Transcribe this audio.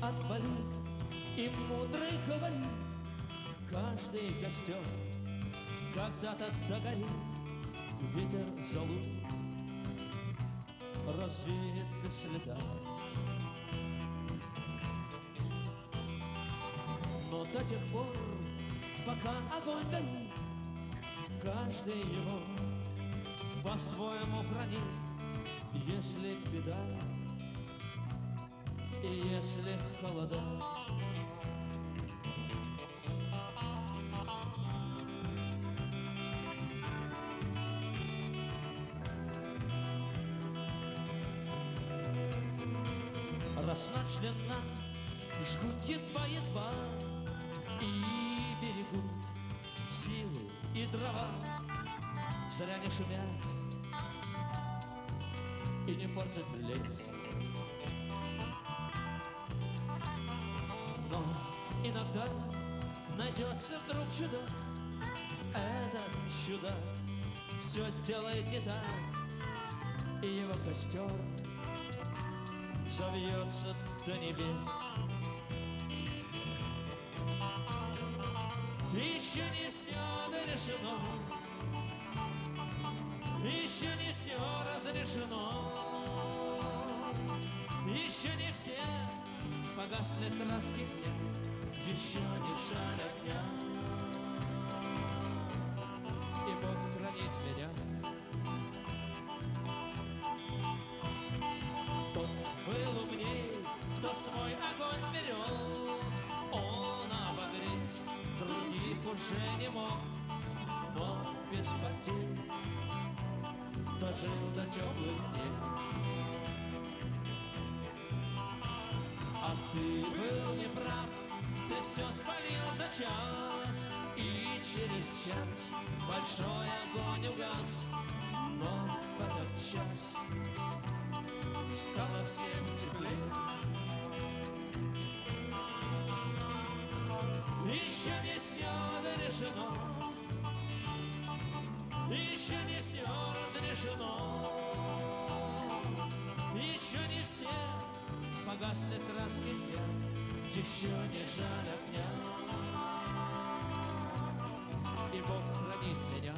отболит, и мудрый говорит: каждый костер когда-то догорит, ветер золу развеет без следа. Но до тех пор, пока огонь горит, каждый его по-своему хранит. Если беда и если холода, раз начленно жгут едва-едва и берегут силы и дрова, зря не шумят и не портят лес. Но иногда найдется вдруг чудак, этот чудак все сделает не так, и его костер завьется до небес. Еще не все дорешено, еще не все разрешено, еще не все погасли краски дня, еще не жаль огня, и Бог хранит меня. Тот был умней, кто свой огонь сберег, он обогреть других уже не мог, но без потерь дожил до теплых дней. А ты был неправ, ты все спалил за час, и через час большой огонь угас, но в этот час стало всем теплее. Еще не все дорешено, еще не все разрешено, еще не все погасли краски дня, еще не жаль огня, и Бог хранит меня.